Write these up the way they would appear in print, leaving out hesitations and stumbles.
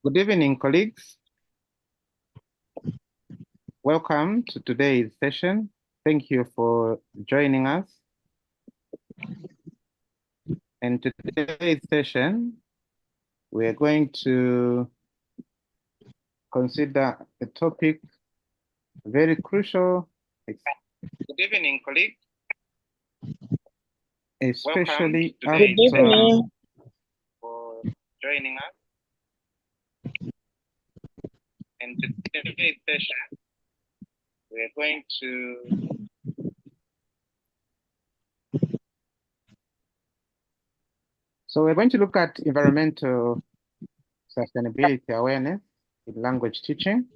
Good evening, colleagues. Welcome to today's session. Thank you for joining us. In today's session, we are going to consider a topic very crucial. Good evening, colleagues. Especially after for joining us. In today's session, we are going to we're going to look at environmental sustainability awareness in language teaching.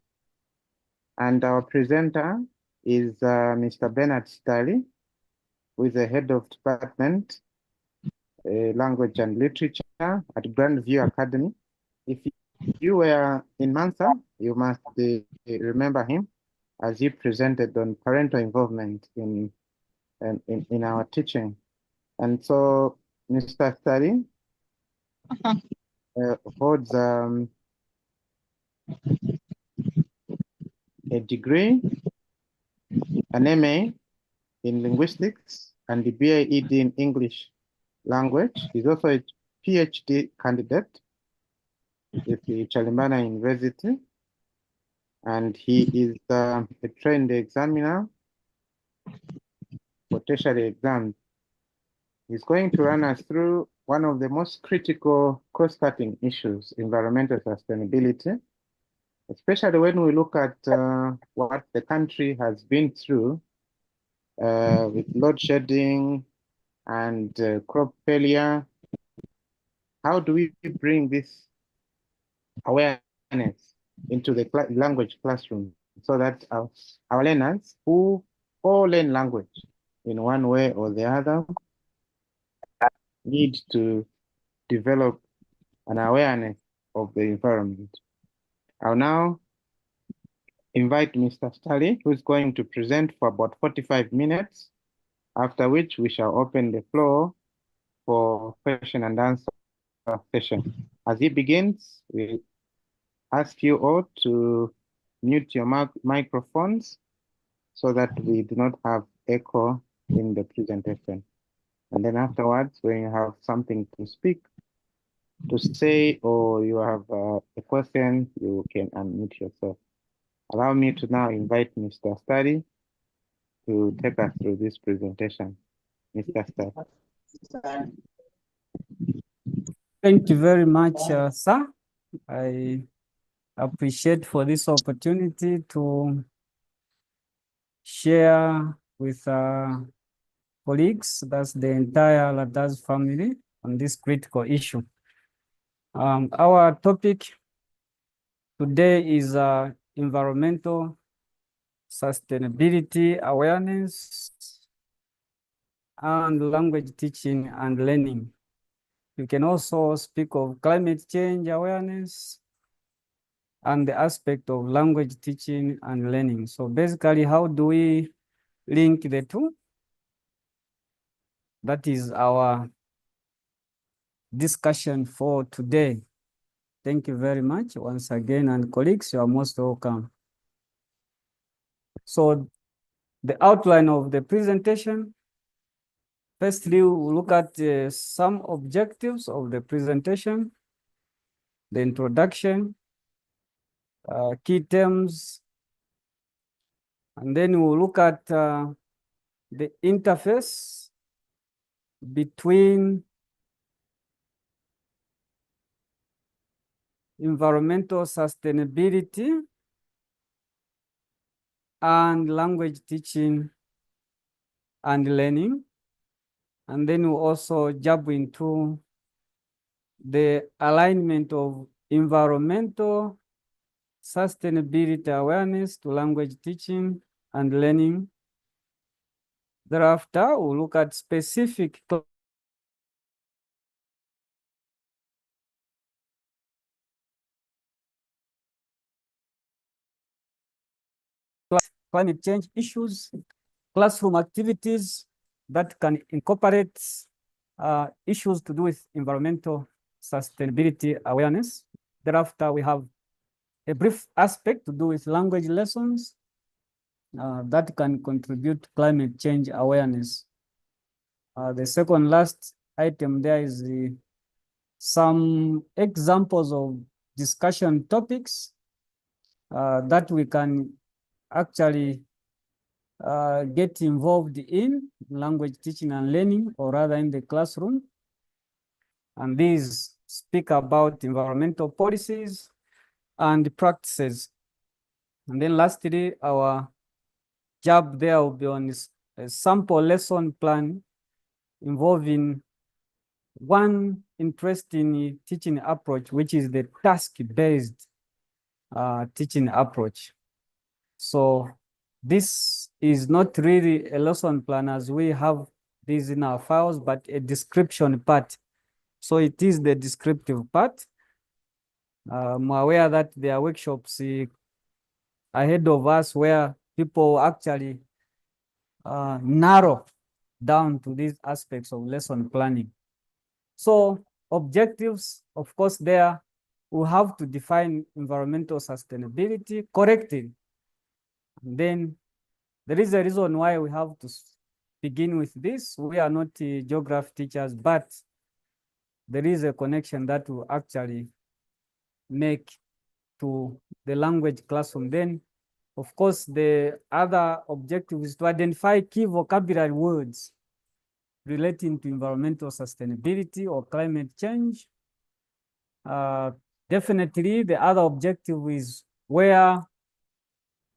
And our presenter is Mr. Bernard Staley, who is the head of department, language and literature at Grandview Academy. If you were in Mansa, you must remember him as he presented on parental involvement in our teaching. And so Mr. Staley holds a degree, an MA in linguistics and the BAED in English language. He's also a PhD candidate with the Chalimana University, and he is a trained examiner for tertiary exams. He's going to run us through one of the most critical cross-cutting issues, environmental sustainability, especially when we look at what the country has been through with load shedding and crop failure. How do we bring this awareness into the language classroom so that our learners who all learn language in one way or the other need to develop an awareness of the environment? I'll now invite Mr. Staley, who's going to present for about 45 minutes, after which we shall open the floor for question and answer session. As he begins, we ask you all to mute your microphones so that we do not have echo in the presentation. And then afterwards, when you have something to speak, to say, or you have a question, you can unmute yourself. Allow me to now invite Mr. Staley to take us through this presentation. Mr. Staley. Thank you very much, sir. I appreciate for this opportunity to share with colleagues, that's the entire Ladas family, on this critical issue. Our topic today is environmental sustainability awareness and language teaching and learning. You can also speak of climate change awareness and the aspect of language teaching and learning. So basically, how do we link the two? That is our discussion for today. Thank you very much once again, and colleagues, you are most welcome. So the outline of the presentation. Firstly, we'll look at some objectives of the presentation, the introduction, key terms, and then we'll look at the interface between environmental sustainability and language teaching and learning. And then we'll also jump into the alignment of environmental sustainability awareness to language teaching and learning. Thereafter, we'll look at specific climate change issues, classroom activities that can incorporate issues to do with environmental sustainability awareness. thereafter, we have a brief aspect to do with language lessons that can contribute to climate change awareness. The second last item there is some examples of discussion topics that we can actually get involved in language teaching and learning, or rather in the classroom. And these speak about environmental policies and practices. And then lastly, our job there will be on a sample lesson plan involving one interesting teaching approach, which is the task-based teaching approach. So this is not really a lesson plan as we have these in our files, but a description part. So it is the descriptive part. I'm aware that there are workshops ahead of us where people actually narrow down to these aspects of lesson planning. So objectives, of course, there we have to define environmental sustainability correctly. And then there is a reason why we have to begin with this. We are not geography teachers, but there is a connection that will actually make to the language classroom. Then, of course, the other objective is to identify key vocabulary words relating to environmental sustainability or climate change. Definitely, the other objective is where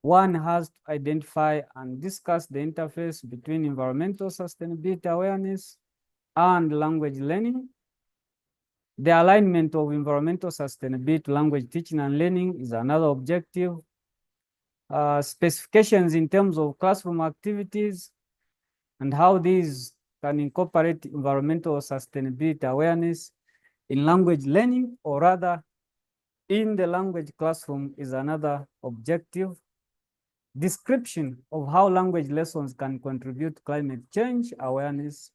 one has to identify and discuss the interface between environmental sustainability awareness and language learning. The alignment of environmental sustainability language teaching and learning is another objective. Specifications in terms of classroom activities and how these can incorporate environmental sustainability awareness in language learning, or rather in the language classroom, is another objective. Description of how language lessons can contribute to climate change awareness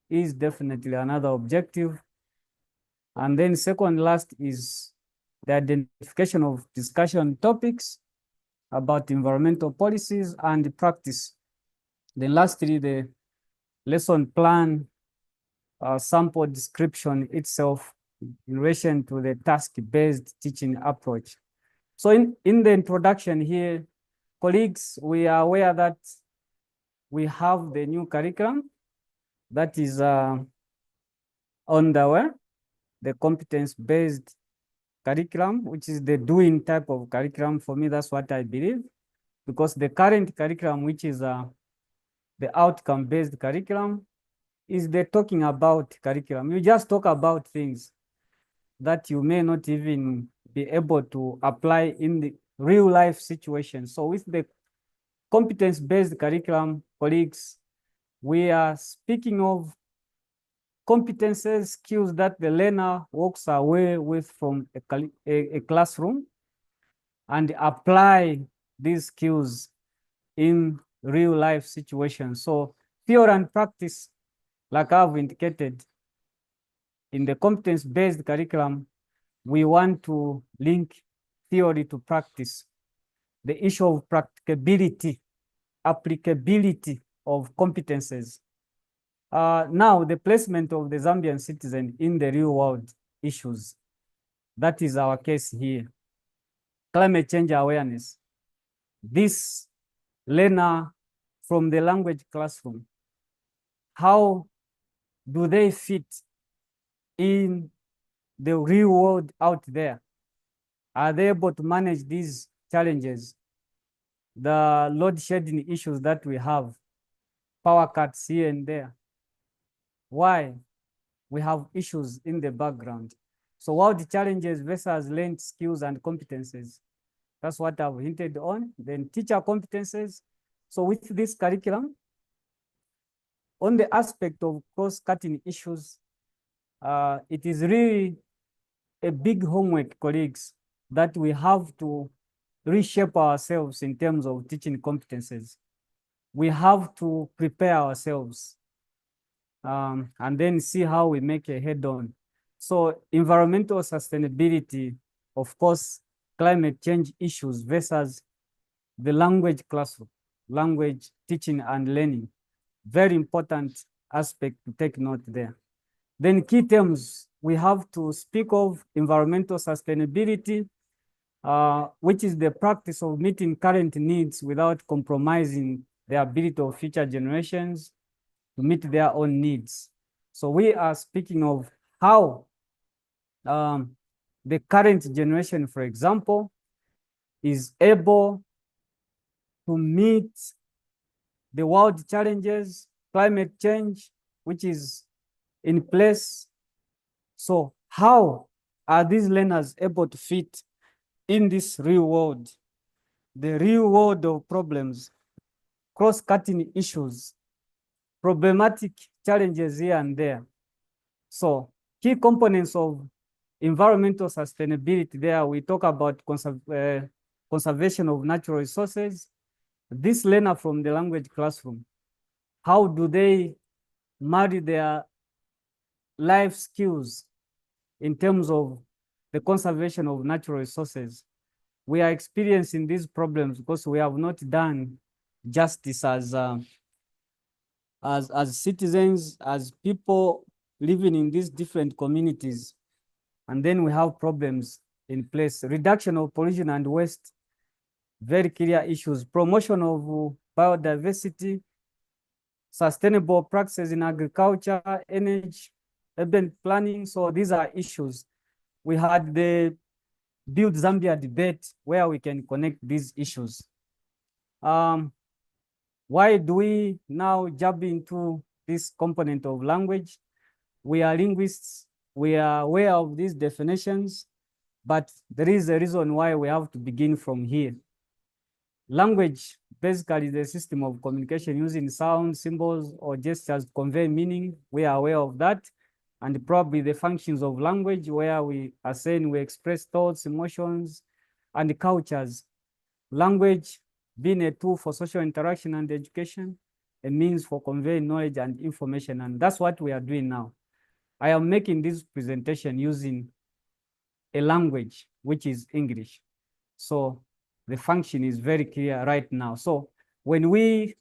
is definitely another objective. And then second last is the identification of discussion topics about environmental policies and practice. Then lastly, the lesson plan sample description itself in relation to the task-based teaching approach. So in the introduction here, colleagues, we are aware that we have the new curriculum that is on the way, the competence-based curriculum, which is the doing type of curriculum. For me, that's what I believe, because the current curriculum, which is the outcome-based curriculum, is the talking about curriculum. You just talk about things that you may not even be able to apply in the real life situation. So with the competence-based curriculum, colleagues, we are speaking of competences, skills that the learner walks away with from a classroom and apply these skills in real life situations. So theory and practice, like I've indicated, in the competence-based curriculum, we want to link theory to practice. The issue of practicability, applicability of competences. Now, the placement of the Zambian citizen in the real world issues. That is our case here. Climate change awareness. This learner from the language classroom, how do they fit in the real world out there? Are they able to manage these challenges? The load shedding issues that we have, power cuts here and there. Why? We have issues in the background. So what the challenges versus learned skills and competences? That's what I've hinted on. Then teacher competences. So with this curriculum, on the aspect of cross-cutting issues, it is really a big homework, colleagues, that we have to reshape ourselves in terms of teaching competences. We have to prepare ourselves and then see how we make a head-on. So environmental sustainability of course, climate change issues versus the language classroom, language teaching and learning. Very important aspect to take note there. Then key terms, we have to speak of environmental sustainability, which is the practice of meeting current needs without compromising the ability of future generations to meet their own needs. So we are speaking of how the current generation, for example, is able to meet the world challenges, climate change, which is in place. So how are these learners able to fit in this real world, the real world of problems, cross-cutting issues, problematic challenges here and there? So key components of environmental sustainability there, we talk about conservation of natural resources. This learner from the language classroom, how do they marry their life skills in terms of the conservation of natural resources? We are experiencing these problems because we have not done justice as citizens, as people living in these different communities. And then we have problems in place. Reduction of pollution and waste, very clear issues. Promotion of biodiversity, sustainable practices in agriculture, energy, urban planning. So these are issues. We had the Build Zambia debate where we can connect these issues. Why do we now jump into this component of language? We are linguists. We are aware of these definitions, but there is a reason why we have to begin from here. Language basically is a system of communication using sound, symbols, or gestures to convey meaning. We are aware of that. And probably the functions of language, where we are saying we express thoughts, emotions, and cultures. Language being a tool for social interaction and education, a means for conveying knowledge and information. And that's what we are doing now. I am making this presentation using a language, which is English. So the function is very clear right now. So when we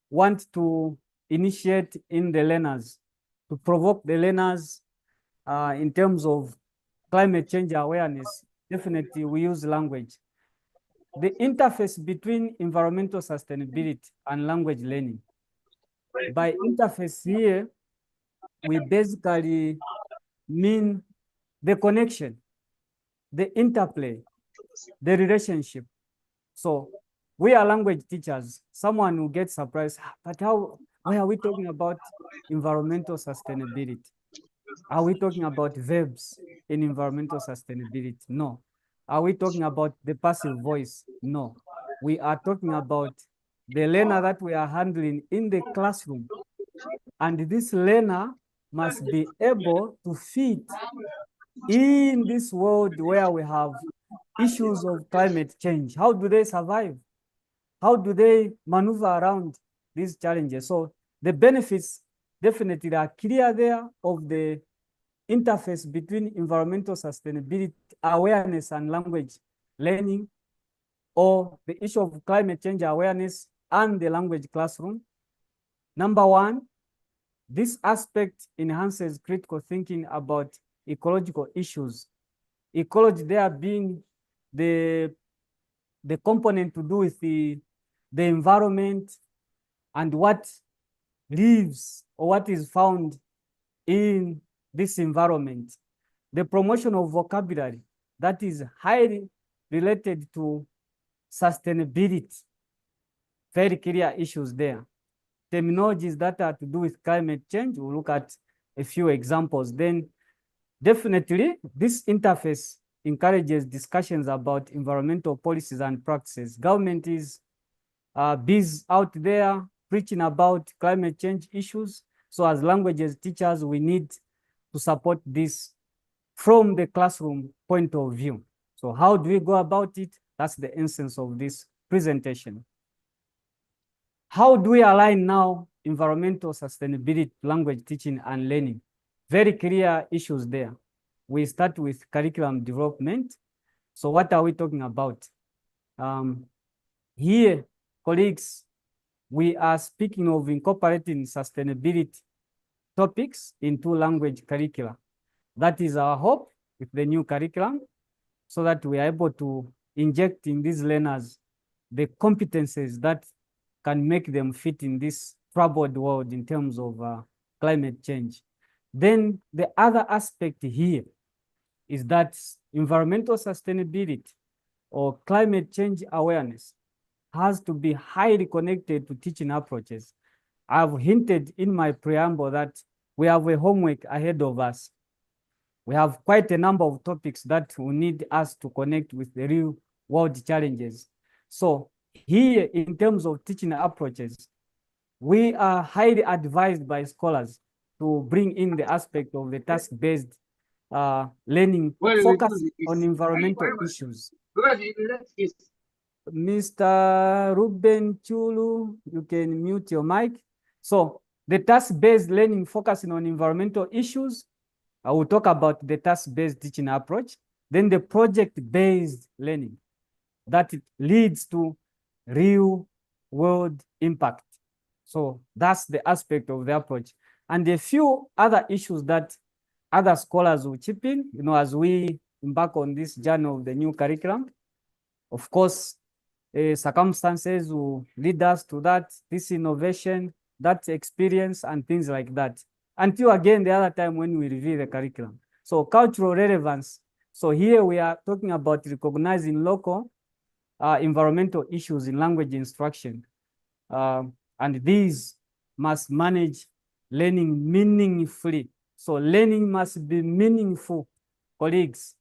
want to initiate in the learners, to provoke the learners in terms of climate change awareness, definitely we use language. The interface between environmental sustainability and language learning. By interface here, we basically mean the connection, the interplay, the relationship. So we are language teachers. Someone will get surprised, but why are we talking about environmental sustainability? Are we talking about verbs in environmental sustainability? No. Are we talking about the passive voice? No. We are talking about the learner that we are handling in the classroom. And this learner must be able to fit in this world where we have issues of climate change. How do they survive? How do they maneuver around these challenges? So the benefits definitely are clear there of the interface between environmental sustainability, awareness, and language learning, or the issue of climate change awareness and the language classroom. Number one, this aspect enhances critical thinking about ecological issues. Ecology there being the component to do with the environment and what lives or what is found in this environment. The promotion of vocabulary that is highly related to sustainability. Very clear issues there. Terminologies that are to do with climate change, we'll look at a few examples. Then definitely this interface encourages discussions about environmental policies and practices. Government is busy out there preaching about climate change issues. So as languages teachers, we need to support this from the classroom point of view. So how do we go about it? That's the essence of this presentation. How do we align now environmental sustainability, language teaching and learning? Very clear issues there. We start with curriculum development. So what are we talking about? Here, colleagues, we are speaking of incorporating sustainability topics into language curricula. That is our hope with the new curriculum, so that we are able to inject in these learners the competences that can make them fit in this troubled world in terms of climate change. Then the other aspect here is that environmental sustainability or climate change awareness has to be highly connected to teaching approaches. I've hinted in my preamble that we have a homework ahead of us. We have quite a number of topics that will need us to connect with the real world challenges. So here, in terms of teaching approaches, we are highly advised by scholars to bring in the aspect of the task-based learning focus on environmental issues. Mr. Ruben Chulu, you can mute your mic. So the task-based learning focusing on environmental issues, I will talk about the task-based teaching approach. Then the project-based learning that leads to real-world impact. So that's the aspect of the approach. And a few other issues that other scholars will chip in, as we embark on this journey of the new curriculum. Of course, circumstances will lead us to that, this innovation, that experience, and things like that. Until again, the other time when we review the curriculum. So cultural relevance. So here we are talking about recognizing local environmental issues in language instruction. And these must manage learning meaningfully. So learning must be meaningful, colleagues.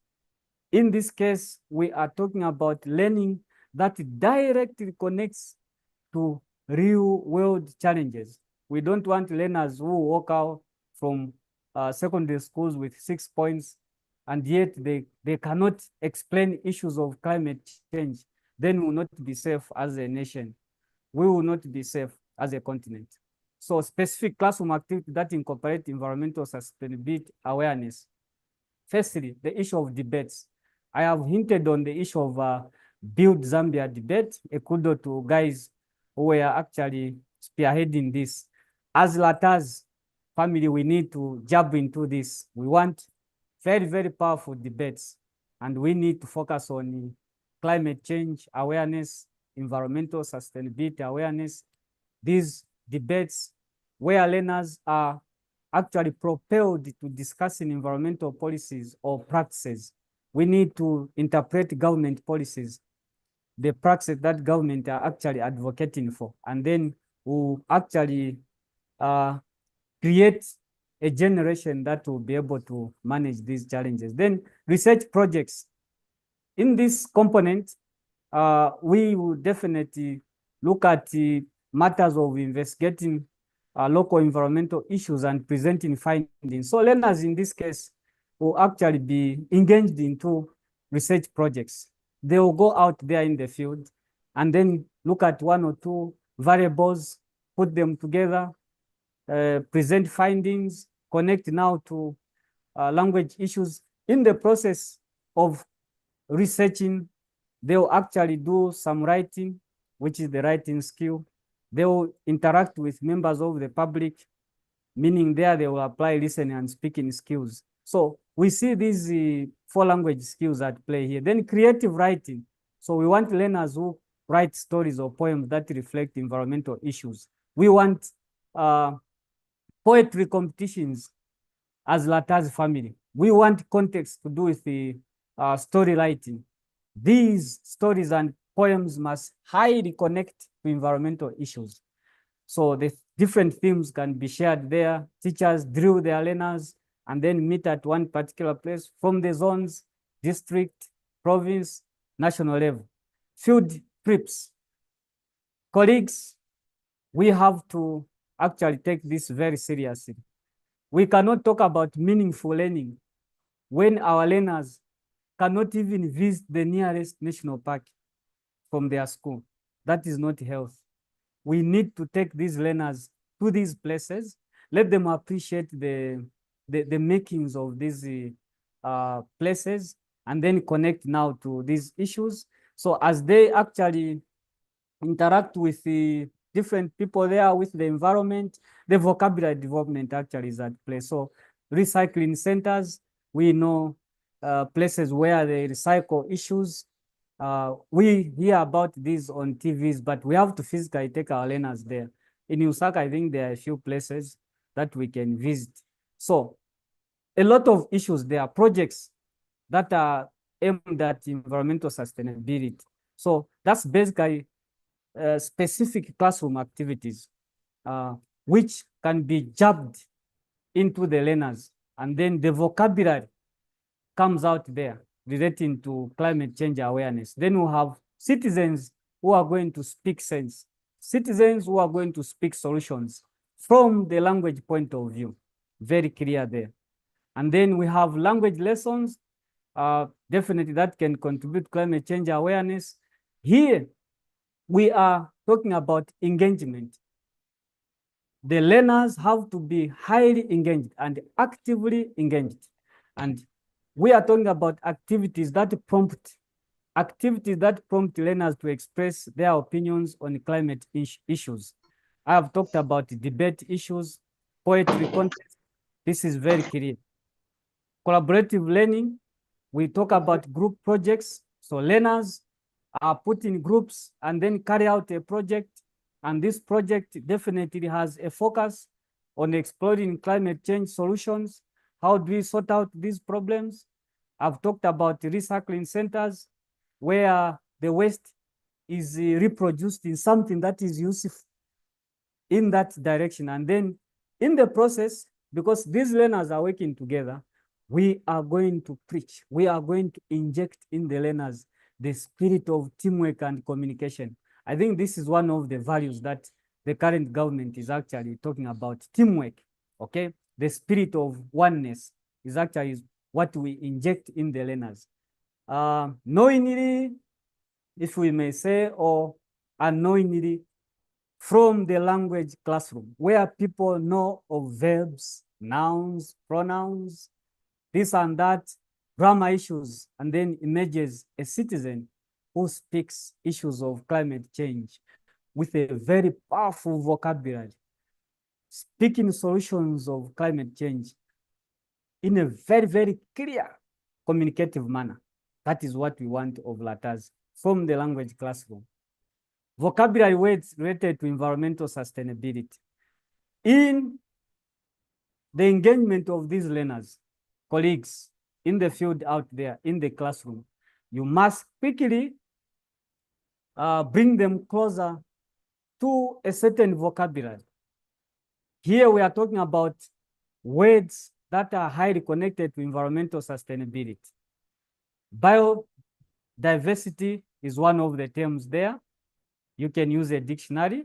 In this case, we are talking about learning that directly connects to real world challenges. We don't want learners who walk out from secondary schools with 6 points and yet they cannot explain issues of climate change. Then we will not be safe as a nation. We will not be safe as a continent. So specific classroom activity that incorporate environmental sustainability awareness. Firstly, the issue of debates. I have hinted on the issue of Build Zambia debate. A kudo to guys who were actually spearheading this. As Latas family, we need to jump into this. We want very, very powerful debates, and we need to focus on climate change awareness, environmental sustainability awareness. These debates where learners are actually propelled to discussing environmental policies or practices. We need to interpret government policies, the practices that government are actually advocating for, and then we'll actually create a generation that will be able to manage these challenges. Then research projects. In this component, we will definitely look at matters of investigating local environmental issues and presenting findings. So learners in this case will actually be engaged into research projects. They will go out there in the field and then look at one or two variables, put them together, present findings, connect now to language issues. In the process of researching, they will actually do some writing, which is the writing skill. They will interact with members of the public, meaning there they will apply listening and speaking skills. So we see these 4 language skills at play here. Then creative writing. So we want learners who write stories or poems that reflect environmental issues. We want poetry competitions as Latas family. We want context to do with the story writing. These stories and poems must highly connect to environmental issues. So the different themes can be shared there. Teachers drill their learners and then meet at one particular place from the zones, district, province, national level. Field trips. Colleagues, we have to actually take this very seriously. We cannot talk about meaningful learning when our learners cannot even visit the nearest national park from their school. That is not health. We need to take these learners to these places, let them appreciate the makings of these places, and then connect now to these issues. So as they actually interact with the different people there, with the environment, the vocabulary development actually is at play. So recycling centers, we know places where they recycle issues. We hear about this on TVs, but we have to physically take our learners there. In Usaka, I think there are a few places that we can visit. So a lot of issues there are projects that are aimed at environmental sustainability. So that's basically specific classroom activities, which can be jabbed into the learners. And then the vocabulary comes out there relating to climate change awareness. Then we have citizens who are going to speak sense, citizens who are going to speak solutions from the language point of view. Very clear there. And then we have language lessons, definitely that can contribute climate change awareness. Here, we are talking about engagement. The learners have to be highly engaged and actively engaged. And we are talking about activities that prompt learners to express their opinions on climate issues. I have talked about debate issues, poetry contest. This is very clear. Collaborative learning, we talk about group projects. So learners are put in groups and then carry out a project. And this project definitely has a focus on exploring climate change solutions. How do we sort out these problems? I've talked about recycling centers where the waste is reproduced in something that is useful in that direction. And then in the process, because these learners are working together, we are going to preach, we are going to inject in the learners the spirit of teamwork and communication. I think this is one of the values that the current government is actually talking about, teamwork, okay? The spirit of oneness is actually what we inject in the learners. Knowingly, if we may say, or unknowingly, from the language classroom, where people know of verbs, nouns, pronouns, this and that, grammar issues, and then emerges a citizen who speaks issues of climate change with a very powerful vocabulary, speaking solutions of climate change in a very, very clear, communicative manner. That is what we want of LATAS from the language classroom. Vocabulary words related to environmental sustainability. In the engagement of these learners, colleagues in the field out there, in the classroom, you must quickly bring them closer to a certain vocabulary. Here we are talking about words that are highly connected to environmental sustainability. Biodiversity is one of the terms there. You can use a dictionary.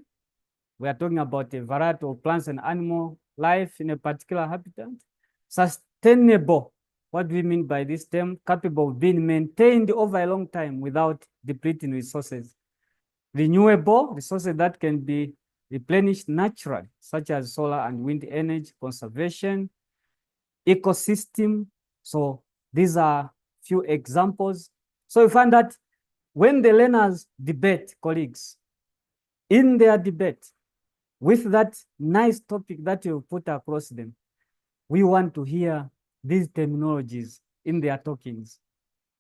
We are talking about a variety of plants and animal life in a particular habitat. Sustainable, what do we mean by this term? Capable of being maintained over a long time without depleting resources. Renewable, resources that can be replenished naturally, such as solar and wind energy, conservation, ecosystem. So these are few examples. So you find that when the learners debate, colleagues, in their debate, with that nice topic that you put across them, we want to hear these terminologies in their talkings.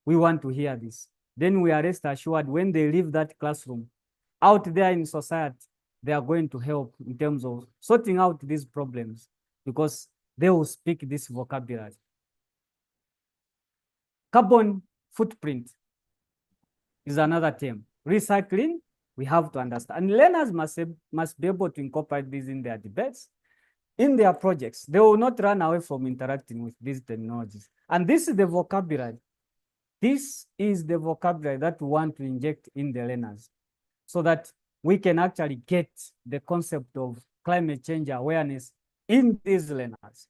We want to hear this. Then we are rest assured when they leave that classroom, out there in society, they are going to help in terms of sorting out these problems because they will speak this vocabulary. Carbon footprint is another term. Recycling, we have to understand. And learners must be able to incorporate this in their debates, in their projects. They will not run away from interacting with these technologies. And this is the vocabulary. This is the vocabulary that we want to inject in the learners so that we can actually get the concept of climate change awareness in these learners.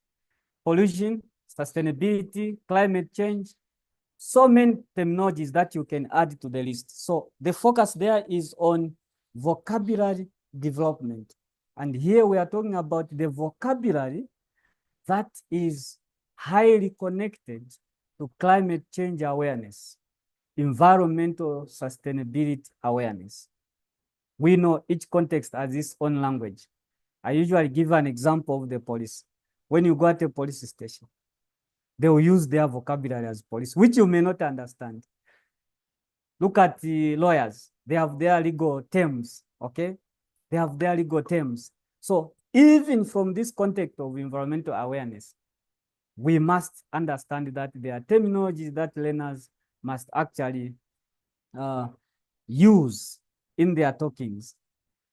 Pollution, sustainability, climate change, so many terminologies that you can add to the list. So the focus there is on vocabulary development. And here we are talking about the vocabulary that is highly connected to climate change awareness, environmental sustainability awareness. We know each context has its own language. I usually give an example of the police. When you go at a police station, they will use their vocabulary as police, which you may not understand. Look at the lawyers. They have their legal terms, okay? They have their legal terms. So even from this context of environmental awareness, we must understand that there are terminologies that learners must actually use in their talkings.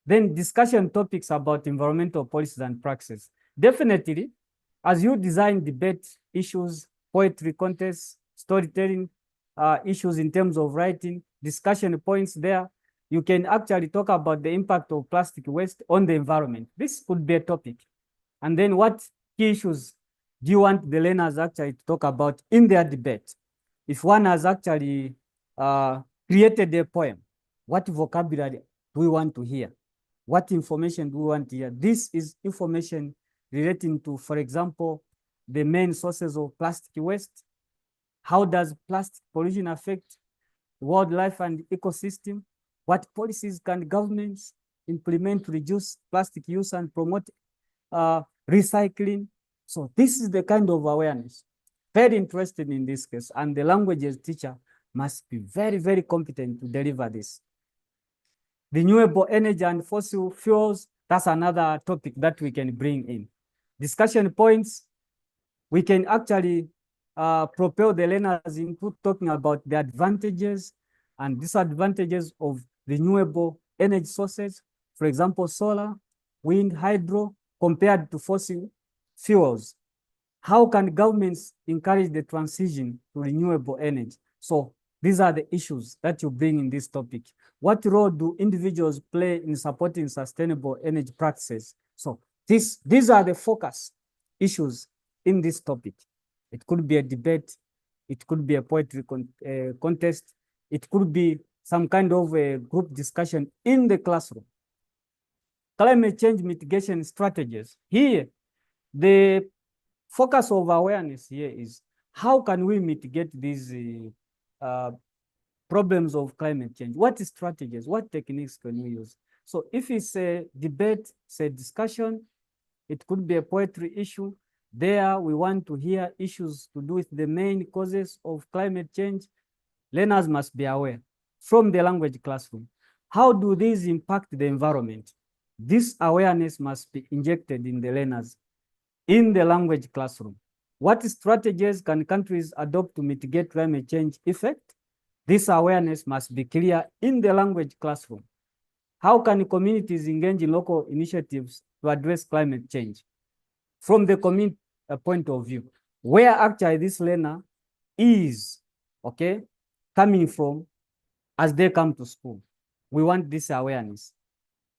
Then discussion topics about environmental policies and practices. Definitely, as you design debate issues, poetry contests, storytelling issues in terms of writing, discussion points there, you can actually talk about the impact of plastic waste on the environment. This could be a topic. And then what key issues do you want the learners actually to talk about in their debate? If one has actually created a poem, what vocabulary do we want to hear? What information do we want to hear? This is information relating to, for example, the main sources of plastic waste. How does plastic pollution affect wildlife and ecosystem? What policies can governments implement to reduce plastic use and promote recycling? So this is the kind of awareness. Very interested in this case, and the languages teacher must be very, very competent to deliver this. Renewable energy and fossil fuels, that's another topic that we can bring in. Discussion points, we can actually propel the learners into talking about the advantages and disadvantages of renewable energy sources. For example, solar, wind, hydro, compared to fossil fuels. How can governments encourage the transition to renewable energy? So these are the issues that you bring in this topic. What role do individuals play in supporting sustainable energy practices? So these are the focus issues in this topic. It could be a debate. It could be a poetry contest. It could be some kind of a group discussion in the classroom. Climate change mitigation strategies. Here, the focus of awareness here is how can we mitigate these problems of climate change? What strategies, what techniques can we use? So if it's a debate, it's a discussion, it could be a poetry issue. There we want to hear issues to do with the main causes of climate change. Learners must be aware from the language classroom. How do these impact the environment? This awareness must be injected in the learners in the language classroom. What strategies can countries adopt to mitigate climate change effect? This awareness must be clear in the language classroom. How can communities engage in local initiatives to address climate change? From the community point of view, where actually this learner is, okay, coming from as they come to school. We want this awareness.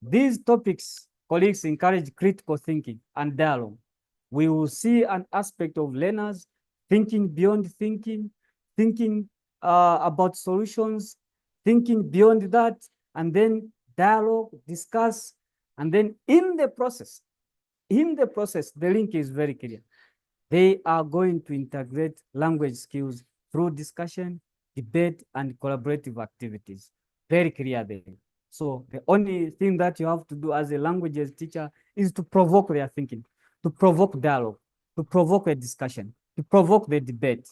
These topics, colleagues, encourage critical thinking and dialogue. We will see an aspect of learners thinking beyond thinking about solutions, thinking beyond that, and then dialogue, discuss, and then in the process, the link is very clear. They are going to integrate language skills through discussion, debate, and collaborative activities. Very clear there. So the only thing that you have to do as a languages teacher is to provoke their thinking, to provoke dialogue, to provoke a discussion, to provoke the debate,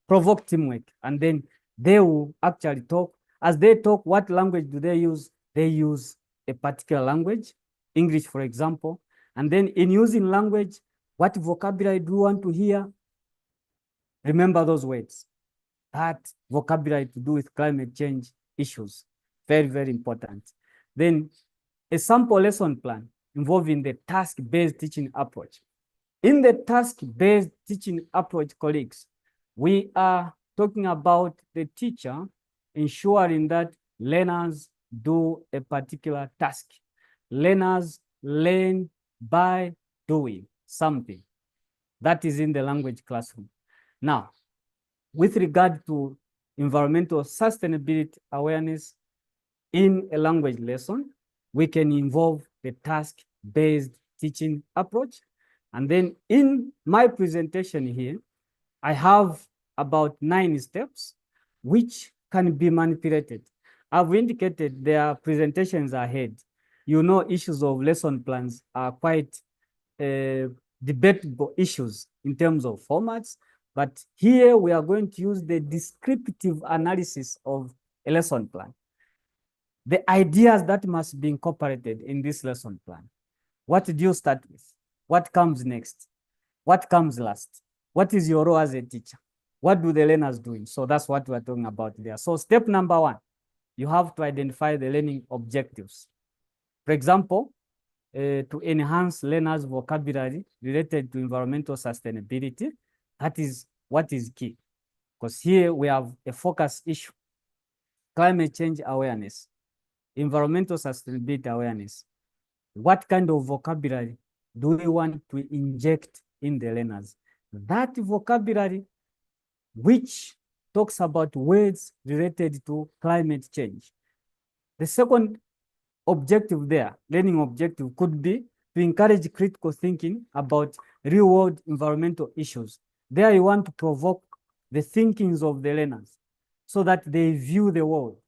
provoke teamwork, and then they will actually talk. As they talk, what language do they use? They use a particular language, English, for example. And then in using language, what vocabulary do you want to hear? Remember those words. That vocabulary to do with climate change issues. Very, very important. Then a sample lesson plan involving the task-based teaching approach. In the task-based teaching approach, colleagues, we are talking about the teacher ensuring that learners do a particular task. Learners learn by doing something. That is in the language classroom. Now, with regard to environmental sustainability awareness in a language lesson, we can involve the task-based teaching approach. And then in my presentation here, I have about 9 steps, which can be manipulated. I've indicated their presentations ahead. You know, issues of lesson plans are quite debatable issues in terms of formats, but here we are going to use the descriptive analysis of a lesson plan. The ideas that must be incorporated in this lesson plan. What do you start with? What comes next? What comes last? What is your role as a teacher? What do the learners doing? So that's what we're talking about there. So step number 1, you have to identify the learning objectives. For example, to enhance learners' vocabulary related to environmental sustainability, that is what is key. Because here we have a focus issue: climate change awareness, environmental sustainability awareness. What kind of vocabulary do we want to inject in the learners? That vocabulary which talks about words related to climate change. The second objective there, learning objective, could be to encourage critical thinking about real-world environmental issues. There you want to provoke the thinkings of the learners so that they view the world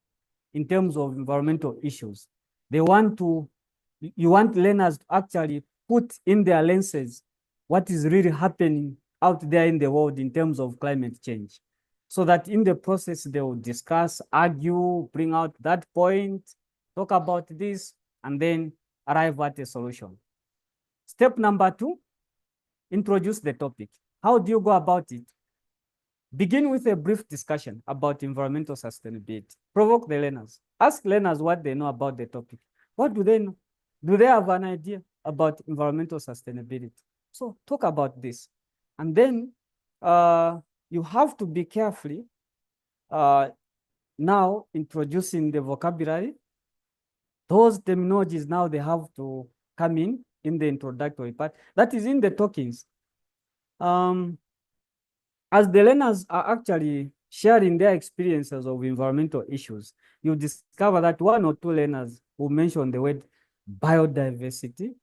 in terms of environmental issues. You want learners to actually put in their lenses what is really happening out there in the world in terms of climate change, so that in the process they will discuss, argue, bring out that point, talk about this, and then arrive at a solution. Step number 2, introduce the topic. How do you go about it? Begin with a brief discussion about environmental sustainability. Provoke the learners. Ask learners what they know about the topic. What do they know? Do they have an idea about environmental sustainability? So talk about this. And then you have to be carefully now introducing the vocabulary. Those terminologies now they have to come in the introductory part. That is in the talkings. As the learners are actually sharing their experiences of environmental issues, you discover that 1 or 2 learners will mention the word biodiversity,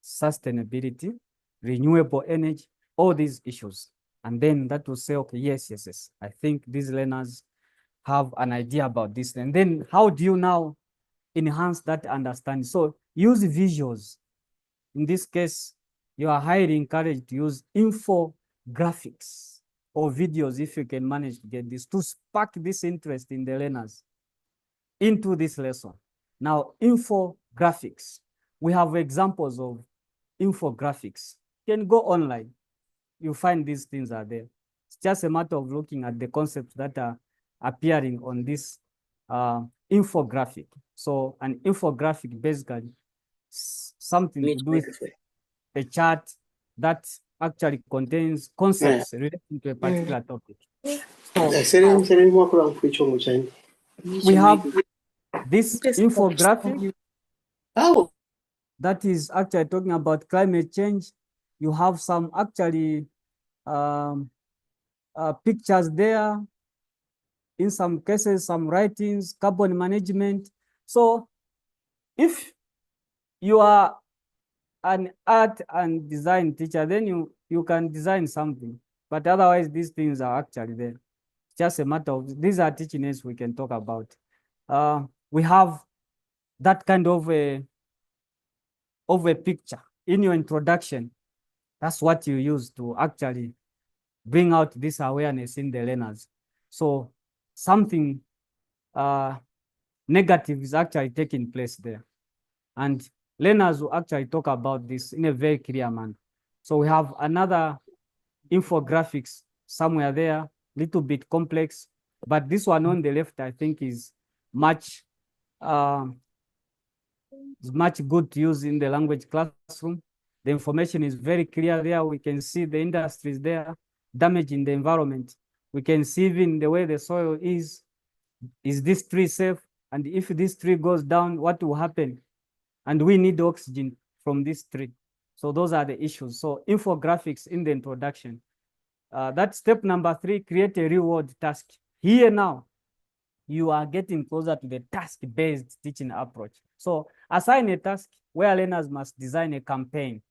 sustainability, renewable energy, all these issues. And then that will say, okay, yes. I think these learners have an idea about this. And then how do you now enhance that understanding? So use visuals. In this case, you are highly encouraged to use infographics or videos if you can manage to get this, to spark this interest in the learners into this lesson. Now, infographics. We have examples of infographics. You can go online. You find these things are there. It's just a matter of looking at the concepts that are appearing on this infographic. So an infographic basically something to do with a chart that actually contains concepts relating to a particular topic. So we have this infographic that is actually talking about climate change. You have some actually pictures there. In some cases, some writings, carbon management. So if you are an art and design teacher, then you can design something. But otherwise, these things are actually there. It's just a matter of, these are teaching aids we can talk about. We have that kind of a picture in your introduction. That's what you use to actually bring out this awareness in the learners. So something negative is actually taking place there. And learners will actually talk about this in a very clear manner. So we have another infographics somewhere there, little bit complex, but this one on the left, I think is much good to use in the language classroom. The information is very clear there. We can see the industries there, damaging the environment. We can see even the way the soil is this tree safe? And if this tree goes down, what will happen? And we need oxygen from this tree. So those are the issues. So infographics in the introduction. That's step number 3, create a real-world task. Here now, you are getting closer to the task-based teaching approach. So assign a task where learners must design a campaign.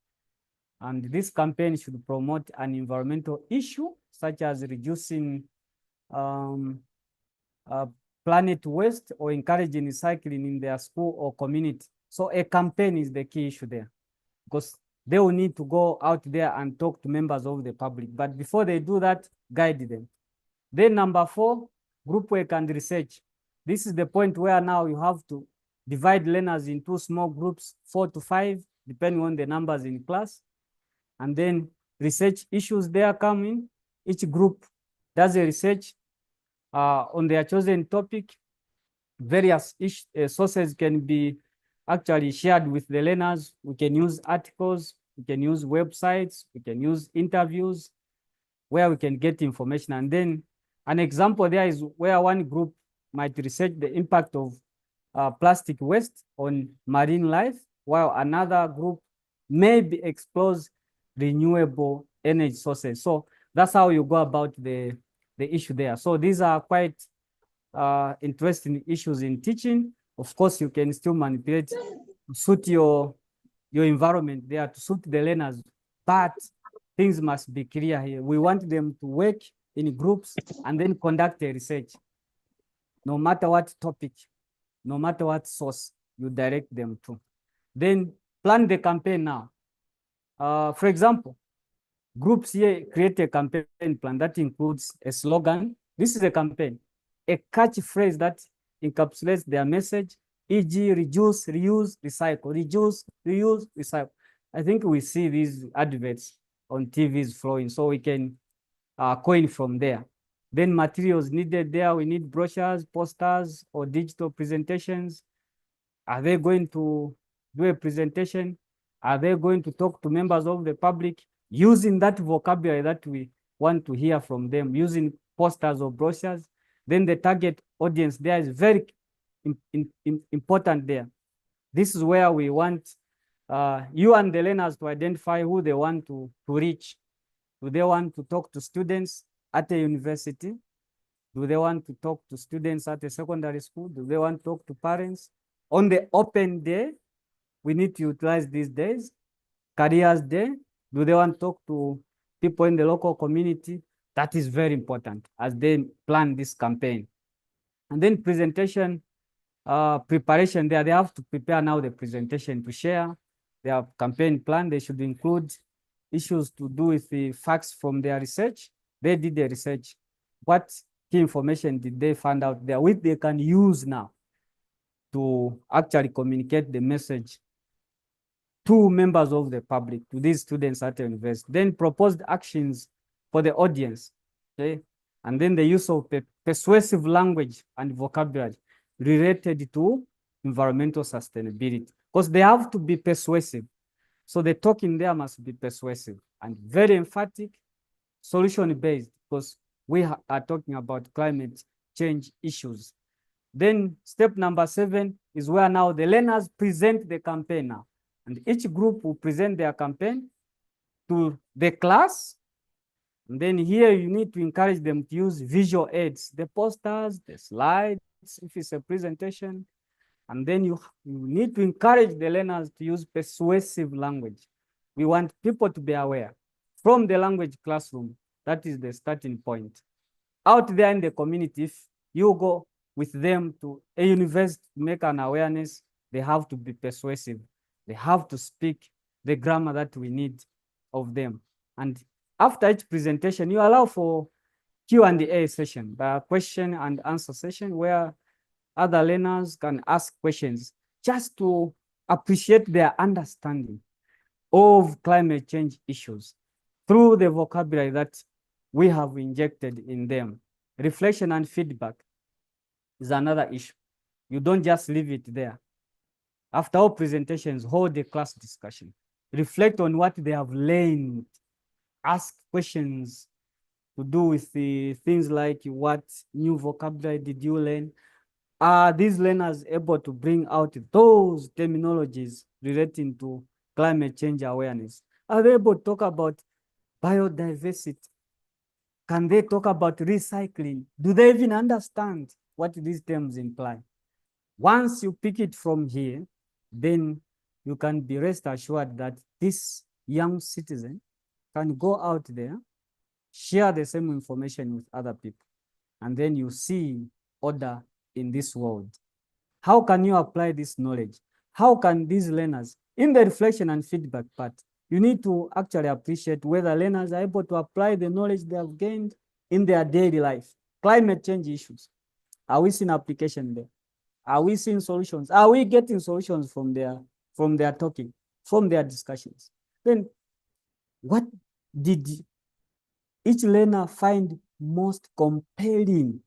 And this campaign should promote an environmental issue, such as reducing um, uh, planet waste or encouraging recycling in their school or community. So a campaign is the key issue there, because they will need to go out there and talk to members of the public. But before they do that, guide them. Then number 4, group work and research. This is the point where now you have to divide learners into small groups, 4 to 5, depending on the numbers in class. And then research issues there come in. Each group does a research on their chosen topic. Various sources can be actually shared with the learners. We can use articles, we can use websites, we can use interviews where we can get information. And then an example there is where one group might research the impact of plastic waste on marine life, while another group maybe explores renewable energy sources. So that's how you go about the issue there. So these are quite interesting issues in teaching. Of course, you can still manipulate to suit your environment there, to suit the learners, but things must be clear here. We want them to work in groups and then conduct a research. No matter what topic, no matter what source you direct them to. Then plan the campaign now. For example, groups here create a campaign plan that includes a slogan. This is a campaign, a catchphrase that encapsulates their message, e.g. reduce, reuse, recycle, reduce, reuse, recycle. I think we see these adverts on TVs flowing, so we can coin from there. Then materials needed there, we need brochures, posters, or digital presentations. Are they going to do a presentation? Are they going to talk to members of the public using that vocabulary that we want to hear from them, using posters or brochures? Then the target audience there is very important there. This is where we want you and the learners to identify who they want to reach. Do they want to talk to students at a university? Do they want to talk to students at a secondary school? Do they want to talk to parents? On the open day, we need to utilize these days. Careers day, do they want to talk to people in the local community? That is very important as they plan this campaign. And then presentation, preparation there, they have to prepare now the presentation to share their campaign plan. They should include issues to do with the facts from their research. They did the research. What key information did they find out there, which they can use now to actually communicate the message to members of the public, to these students at the university. Then proposed actions for the audience, okay? And then the use of persuasive language and vocabulary related to environmental sustainability, because they have to be persuasive. So the talking there must be persuasive and very emphatic, solution-based, because we are talking about climate change issues. Then step number 7 is where now the learners present the campaign now. And each group will present their campaign to the class. And then here you need to encourage them to use visual aids, the posters, the slides, if it's a presentation. And then you need to encourage the learners to use persuasive language. We want people to be aware from the language classroom. That is the starting point. Out there in the community, if you go with them to a university to make an awareness, they have to be persuasive. They have to speak the grammar that we need of them. And after each presentation, you allow for Q&A session, the question and answer session, where other learners can ask questions just to appreciate their understanding of climate change issues through the vocabulary that we have injected in them. Reflection and feedback is another issue. You don't just leave it there. After all presentations, hold a class discussion. Reflect on what they have learned. Ask questions to do with the things like, what new vocabulary did you learn? Are these learners able to bring out those terminologies relating to climate change awareness? Are they able to talk about biodiversity? Can they talk about recycling? Do they even understand what these terms imply? Once you pick it from here, then you can be rest assured that this young citizen can go out there, share the same information with other people. and then you see order in this world. How can you apply this knowledge? How can these learners, in the reflection and feedback part, you need to actually appreciate whether learners are able to apply the knowledge they have gained in their daily life. Climate change issues. Are we seeing application there? Are we seeing solutions? Are we getting solutions from their talking, from their discussions? Then what did each learner find most compelling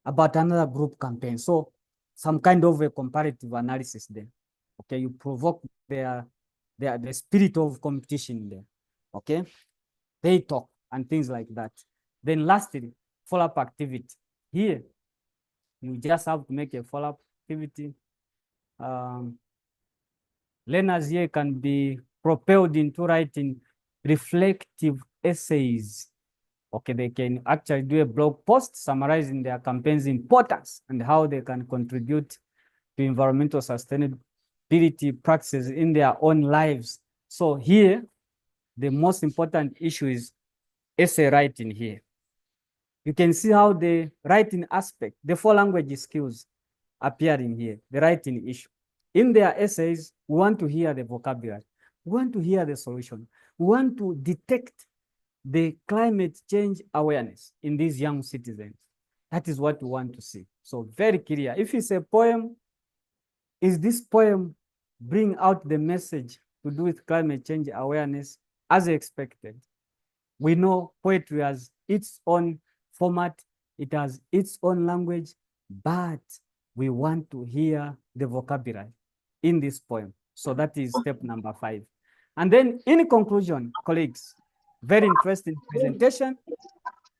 about another group campaign? So some kind of a comparative analysis there. Okay, you provoke the spirit of competition there. Okay, they talk and things like that. Then lastly, follow-up activity. Here, you just have to make a follow-up activity. Learners here can be propelled into writing reflective essays. Okay, they can actually do a blog post summarizing their campaign's importance and how they can contribute to environmental sustainability practices in their own lives. So here, the most important issue is essay writing here. You can see how the writing aspect, the 4 language skills appearing here, the writing issue. In their essays, we want to hear the vocabulary. We want to hear the solution. We want to detect the climate change awareness in these young citizens. That is what we want to see. So very clear. If it's a poem, is this poem bring out the message to do with climate change awareness as expected? We know poetry has its own format, it has its own language, but we want to hear the vocabulary in this poem. So that is step number 5. And then in conclusion, colleagues, very interesting presentation.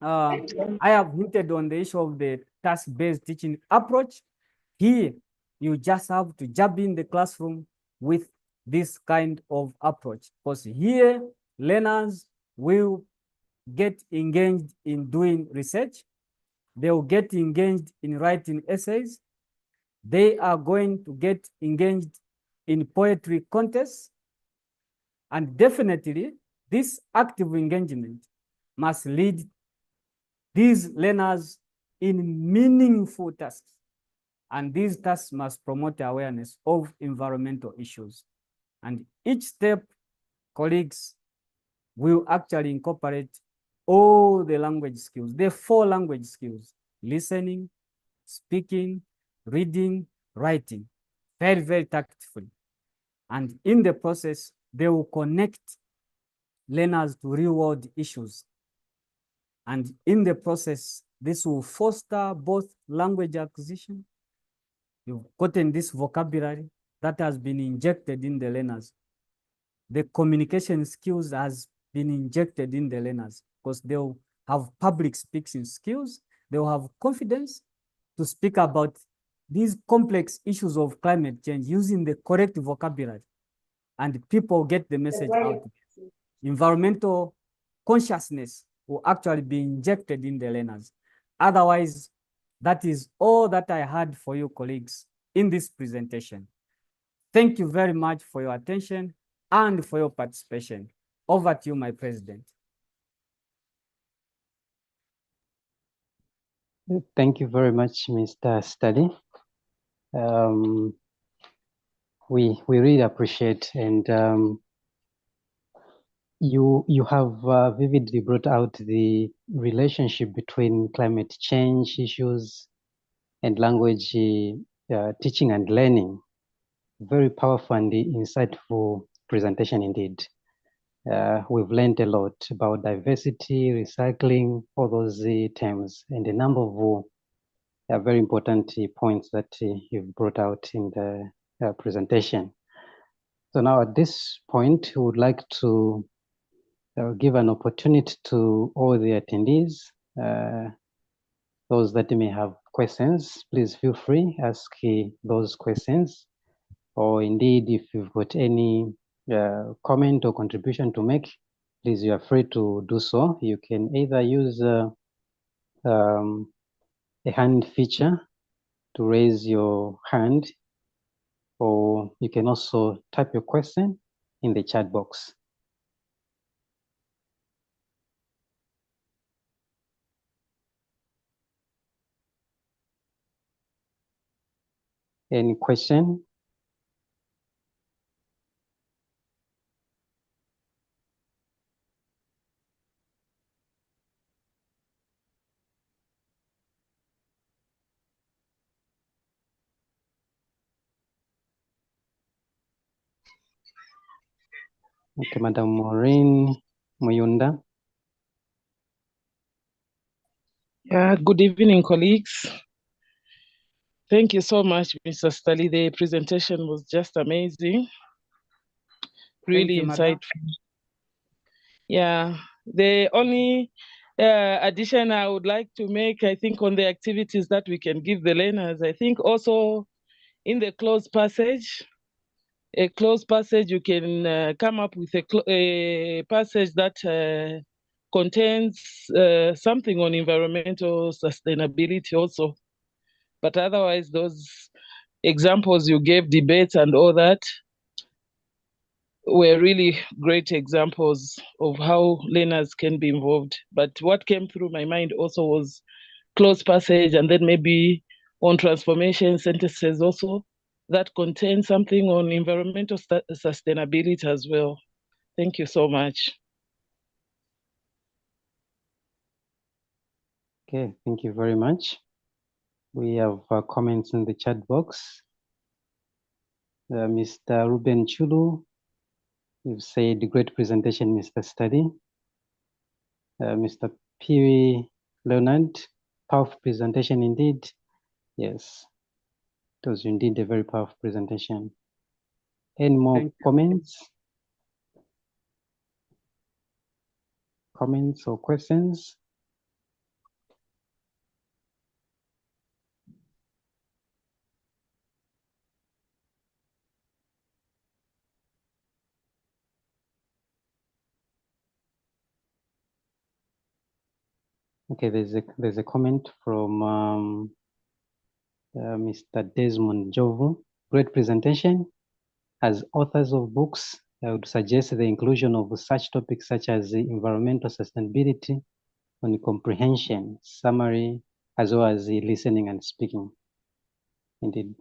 I have hinted on the issue of the task-based teaching approach. Here, you just have to jump in the classroom with this kind of approach. Because here, learners will get engaged in doing research. They will get engaged in writing essays. They are going to get engaged in poetry contests. And definitely, this active engagement must lead these learners in meaningful tasks. And these tasks must promote awareness of environmental issues. And each step, colleagues, will actually incorporate all the language skills, the 4 language skills: listening, speaking, reading, writing, very, very tactfully. And in the process, they will connect learners to real-world issues. And in the process, this will foster both language acquisition. You've gotten this vocabulary that has been injected in the learners. The communication skills has been injected in the learners because they'll have public speaking skills. They'll have confidence to speak about these complex issues of climate change using the correct vocabulary, and people get the message out. Environmental consciousness will actually be injected in the learners. Otherwise, that is all that I had for you, colleagues, in this presentation. Thank you very much for your attention and for your participation. Over to you, my president. Thank you very much, Mr. Study. We really appreciate, and you have vividly brought out the relationship between climate change issues and language teaching and learning. Very powerful and insightful presentation indeed. We've learned a lot about diversity, recycling, all those terms, and a number of very important points that you've brought out in the presentation. So now at this point, we would like to give an opportunity to all the attendees. Those that may have questions, please feel free, ask those questions. Or indeed, if you've got any comment or contribution to make, please, you are free to do so. You can either use a hand feature to raise your hand, or you can also type your question in the chat box. Any question? Okay, Madam Maureen Muyunda. Yeah, good evening, colleagues. Thank you so much, Mr. Stali. The presentation was just amazing. Really insightful. Yeah, the only addition I would like to make, I think, on the activities that we can give the learners, I think also in the closed passage, you can come up with a passage that contains something on environmental sustainability also. But otherwise, those examples you gave, debates and all that, were really great examples of how learners can be involved. But what came through my mind also was closed passage, and then maybe on transformation sentences also that contain something on environmental sustainability as well. Thank you so much. Okay, thank you very much. We have comments in the chat box. Mr. Ruben Chulu, you've said great presentation, Mr. Study. Mr. Piri Leonard, powerful presentation indeed. Yes, it was indeed a very powerful presentation. Any more comments? Comments or questions? Okay, there's a comment from Mr. Desmond Jovu. Great presentation. As authors of books, I would suggest the inclusion of such topics such as environmental sustainability on comprehension, summary, as well as listening and speaking. Indeed,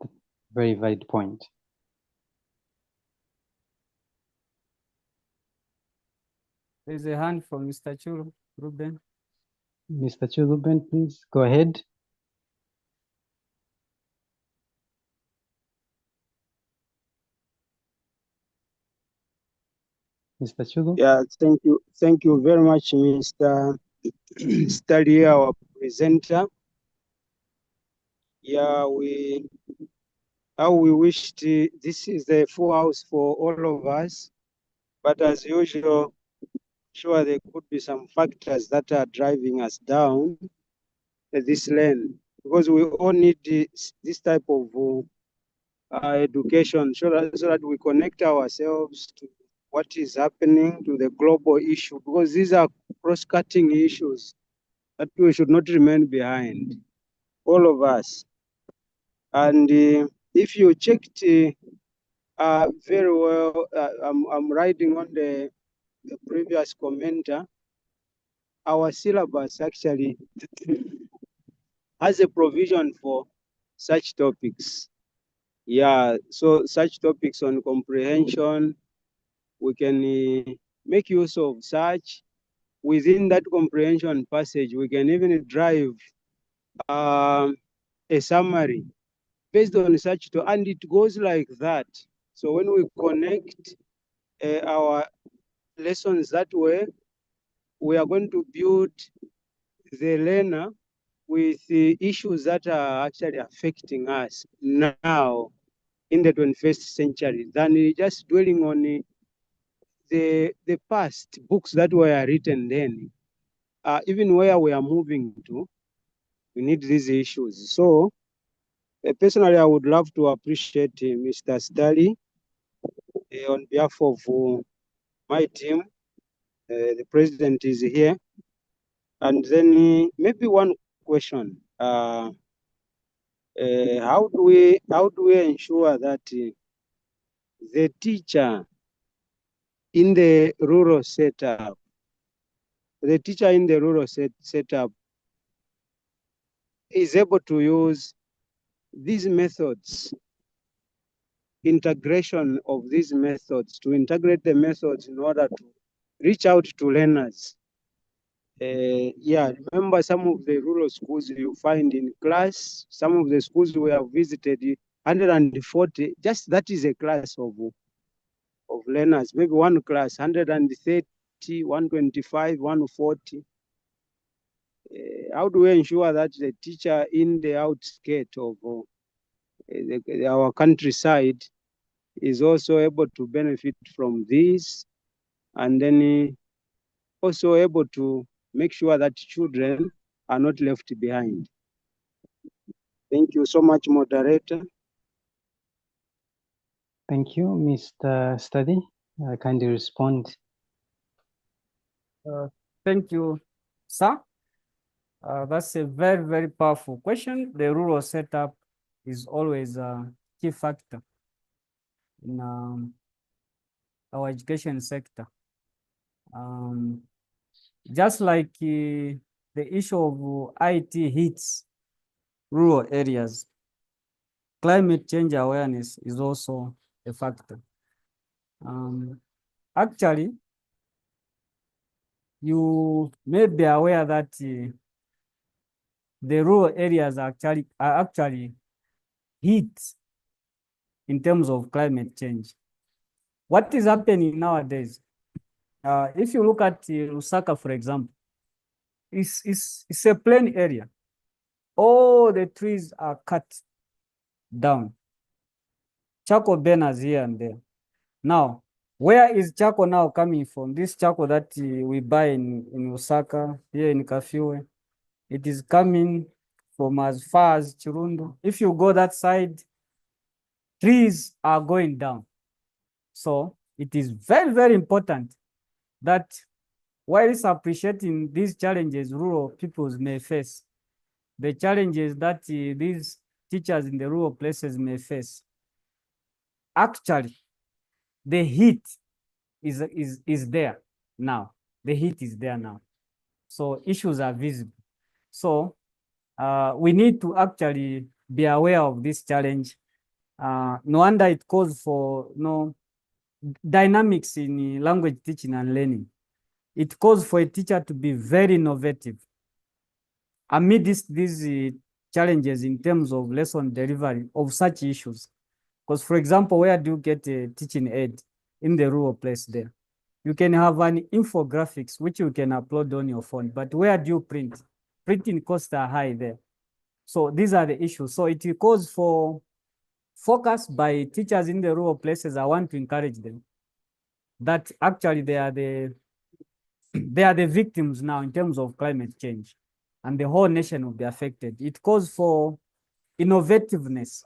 very valid point. There's a hand from Mr. Chulu, Ruben. Mr. Chuluben, please go ahead. Mr. Chulu? Yeah, thank you. Thank you very much, Mr. Study, our presenter. Yeah, we wished this is the full house for all of us, but as usual, sure there could be some factors that are driving us down this lane, because we all need this type of education so that we connect ourselves to what is happening to the global issue, because these are cross-cutting issues that we should not remain behind, all of us. And if you checked very well, I'm riding on the previous commenter, our syllabus actually has a provision for such topics. Yeah, so such topics on comprehension, we can make use of such. Within that comprehension passage, we can even drive a summary based on such, and it goes like that. So when we connect our lessons that way, we are going to build the learner with the issues that are actually affecting us now in the 21st century than just dwelling on the past books that were written then. Even where we are moving to, we need these issues. So personally, I would love to appreciate Mr. Stali on behalf of my team. The president is here. And then maybe one question. How do we ensure that the teacher in the rural setup, setup is able to use these methods integration of these methods, to integrate the methods in order to reach out to learners. Yeah, remember some of the rural schools you find in class, some of the schools we have visited, 140, just that is a class of learners, maybe one class, 130, 125, 140. How do we ensure that the teacher in the outskirts of our countryside is also able to benefit from this, and then also able to make sure that children are not left behind? Thank you so much, moderator. Thank you, Mr. Study. Kindly respond. Thank you, sir. That's a very, very powerful question. The rural setup is always a key factor in our education sector. Just like the issue of IT hits rural areas, climate change awareness is also a factor. Actually, you may be aware that the rural areas are actually hit in terms of climate change. What is happening nowadays? If you look at Lusaka, for example, it's a plain area. All the trees are cut down. Charcoal burners here and there. Now, where is charcoal now coming from? This charcoal that we buy in Lusaka, here in Kafiwe, it is coming from as far as Chirundu. If you go that side, trees are going down. So it is very, very important that while it's appreciating these challenges rural peoples may face, the challenges that these teachers in the rural places may face, actually, the heat is there now. The heat is there now. So issues are visible. So we need to actually be aware of this challenge. No wonder it calls for dynamics in language teaching and learning. It calls for a teacher to be very innovative amid these challenges in terms of lesson delivery of such issues. Because, for example, where do you get a teaching aid in the rural place there? You can have an infographics, which you can upload on your phone, but where do you print? Printing costs are high there. So these are the issues. So it calls for focus by teachers in the rural places. I want to encourage them that actually they are the victims now in terms of climate change, and the whole nation will be affected. It calls for innovativeness.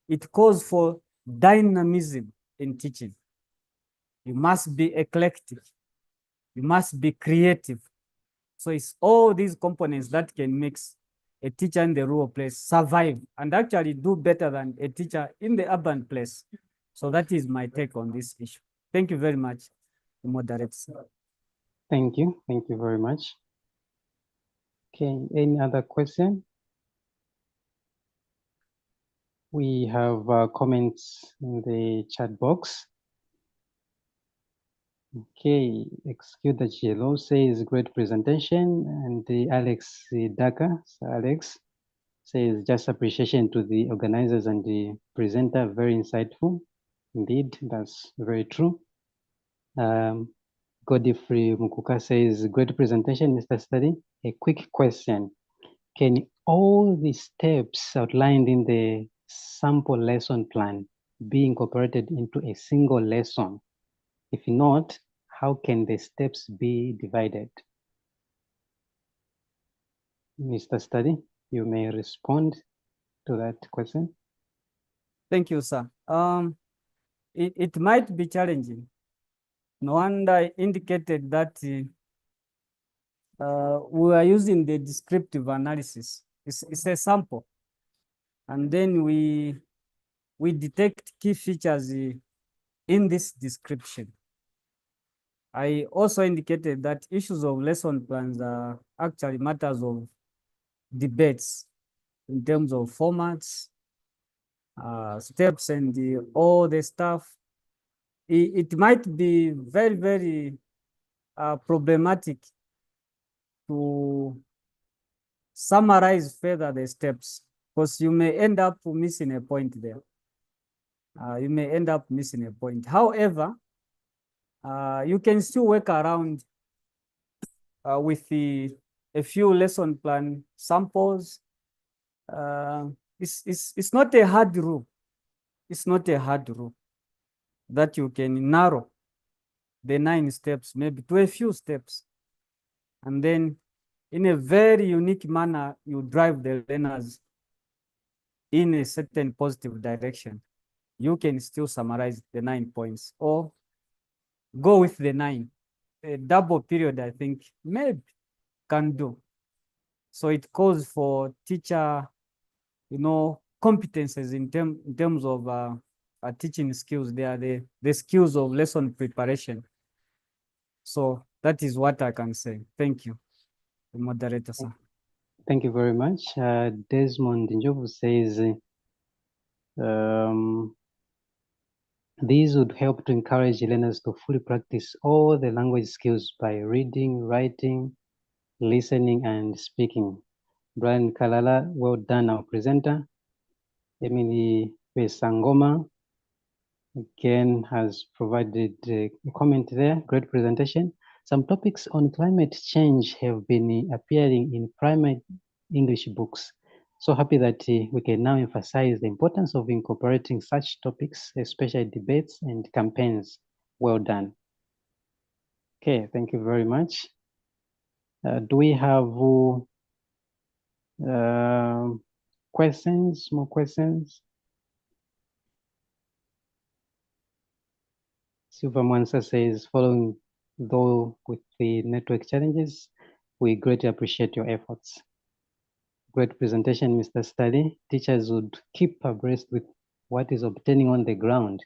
It calls for dynamism in teaching. You must be eclectic. You must be creative. So it's all these components that can make a teacher in the rural place survive and actually do better than a teacher in the urban place. So that is my take on this issue. Thank you very much, moderator. Thank you. Thank you very much. Okay, any other question? We have comments in the chat box. Okay, Execute the GLO says great presentation, and the Alex Daka, so Alex says just appreciation to the organizers and the presenter, very insightful. Indeed, that's very true. Godfrey Mukuka says great presentation, Mr. Study. A quick question. Can all the steps outlined in the sample lesson plan be incorporated into a single lesson? If not, how can the steps be divided? Mr. Study, you may respond to that question. Thank you, sir. It might be challenging. No wonder I indicated that we are using the descriptive analysis. It's a sample. And then we detect key features in this description. I also indicated that issues of lesson plans are actually matters of debates in terms of formats, steps and all the stuff, it might be very, very problematic to summarize further the steps, because you may end up missing a point there. You may end up missing a point. However, you can still work around with a few lesson plan samples. It's not a hard rule. It's not a hard rule that you can narrow the 9 steps, maybe to a few steps. And then in a very unique manner, you drive the learners in a certain positive direction. You can still summarize the 9 points or go with the 9. A double period, I think, maybe can do. So it calls for teacher, competences in terms of teaching skills. They are the skills of lesson preparation. So that is what I can say. Thank you, the moderator, sir. Thank you very much. Desmond Njovu says, these would help to encourage learners to fully practice all the language skills by reading, writing, listening, and speaking. Brian Kalala, well done, our presenter. Emily Pesangoma, again, has provided a comment there. Great presentation. Some topics on climate change have been appearing in primary English books. So happy that we can now emphasize the importance of incorporating such topics, especially debates and campaigns. Well done. Okay, thank you very much. Do we have questions, more questions? Silva Mwansa says, following though with the network challenges, we greatly appreciate your efforts. Great presentation, Mr. Study. Teachers would keep abreast with what is obtaining on the ground.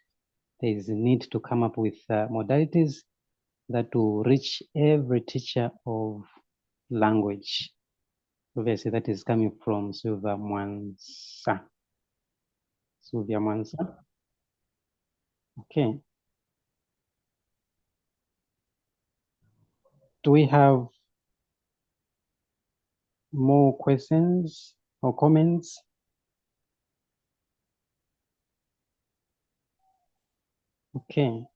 There is a need to come up with modalities that will reach every teacher of language. Obviously, that is coming from Silva Mwansa. Sylvia Mwansa. Okay. Do we have more questions or comments? Okay.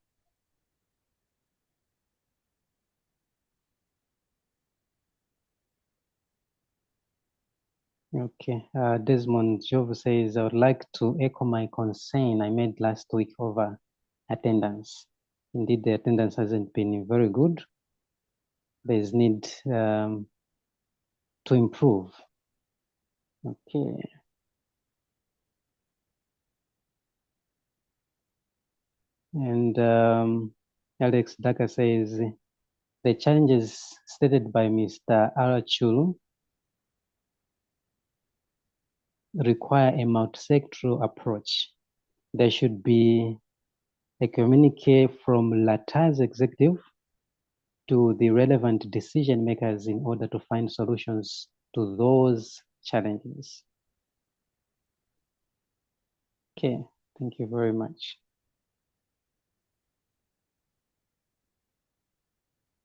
Okay. Desmond Jove says, I would like to echo my concern I made last week over attendance. Indeed, the attendance hasn't been very good. There's need to improve. Okay. And Alex Daka says, the challenges stated by Mr. Arachulu require a multi-sectoral approach. There should be a communique from LATA's executive to the relevant decision makers in order to find solutions to those challenges. Okay, thank you very much.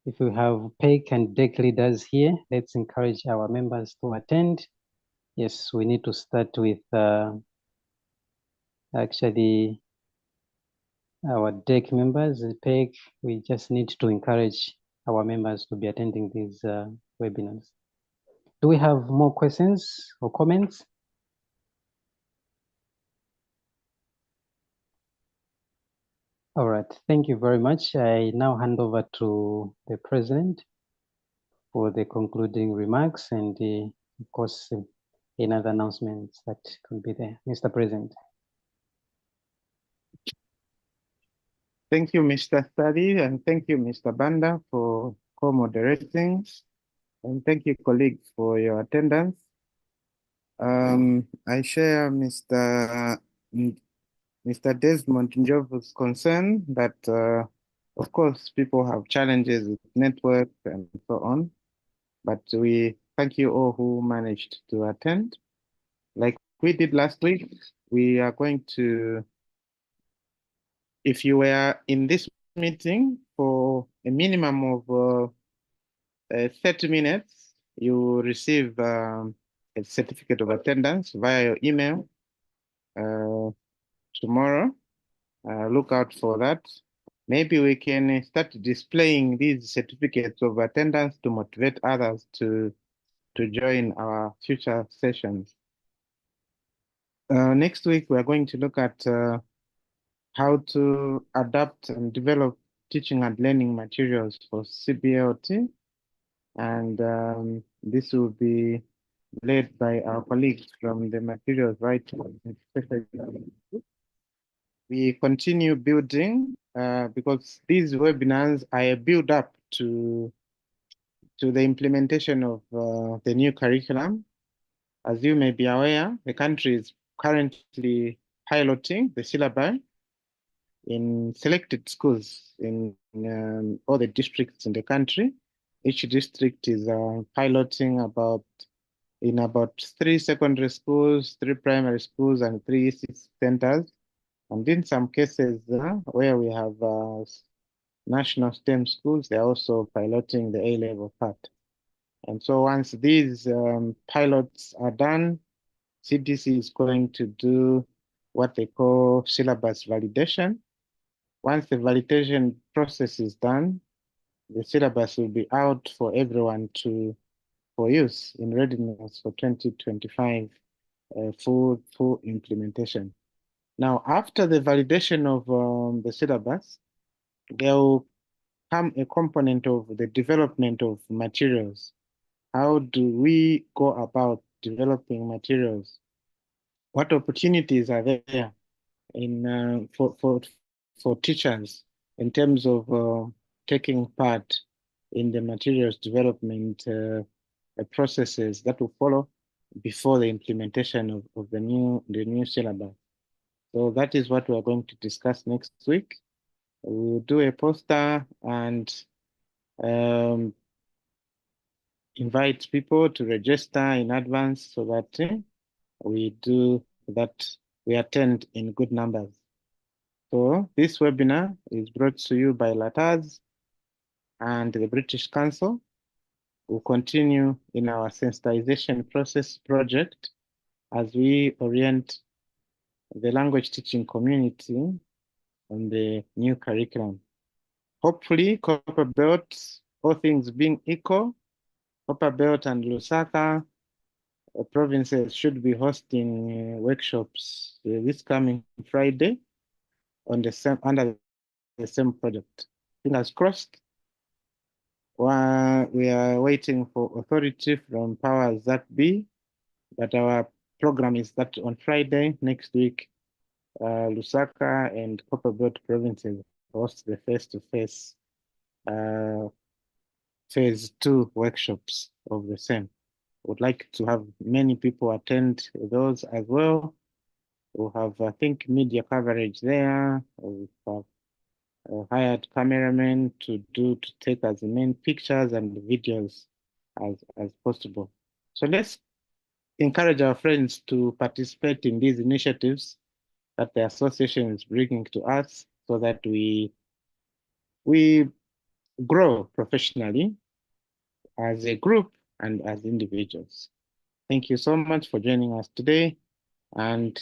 If we have PEC and DEC leaders here, let's encourage our members to attend. Yes, we need to start with actually our DEC members. PEC, we just need to encourage our members to be attending these webinars. Do we have more questions or comments? All right, thank you very much. I now hand over to the President for the concluding remarks and of course, any other announcements that could be there. Mr. President. Thank you, Mr. Study, and thank you, Mr. Banda, for co-moderating. And thank you, colleagues, for your attendance. I share Mr. Desmond Njovu's concern that, of course, people have challenges with network and so on, but we thank you all who managed to attend. Like we did last week, we are going to, if you were in this meeting for a minimum of 30 minutes, you will receive a certificate of attendance via your email tomorrow. Look out for that. Maybe we can start displaying these certificates of attendance to motivate others to join our future sessions. Next week, we are going to look at how to adapt and develop teaching and learning materials for CBLT. And this will be led by our colleagues from the materials writing. We continue building because these webinars are a build up to the implementation of the new curriculum. As you may be aware, the country is currently piloting the syllabi in selected schools in all the districts in the country. Each district is piloting about 3 secondary schools, 3 primary schools, and 3 ECC centers. And in some cases where we have national STEM schools, they're also piloting the A-level part. And so once these pilots are done, CDC is going to do what they call syllabus validation. Once the validation process is done, the syllabus will be out for everyone for use in readiness for 2025 full implementation. Now, after the validation of the syllabus, there will come a component of the development of materials. How do we go about developing materials? What opportunities are there in for teachers in terms of taking part in the materials development processes that will follow before the implementation of the new syllabus? So that is what we are going to discuss next week. We'll do a poster and invite people to register in advance so that we attend in good numbers. So this webinar is brought to you by LATAS and the British Council. We'll continue in our sensitization process project as we orient the language teaching community on the new curriculum. Hopefully, Copper Belt, all things being equal, Copper Belt and Lusaka provinces should be hosting workshops this coming Friday on under the same project. Fingers crossed. We are waiting for authority from powers that be, but our program is that on Friday next week, Lusaka and Copper Belt provinces host the face-to-face phase 2 workshops of the same. Would like to have many people attend those as well. We'll have, I think, media coverage there. We'll have hired cameramen to take as many pictures and videos as possible. So let's encourage our friends to participate in these initiatives that the association is bringing to us so that we grow professionally as a group and as individuals. Thank you so much for joining us today, and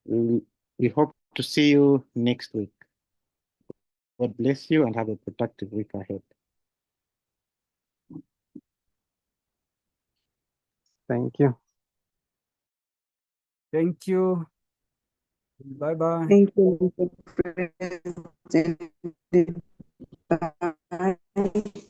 we hope to see you next week. God bless you and have a productive week ahead. Thank you. Thank you. Bye-bye. Thank you, Mr. President. Bye.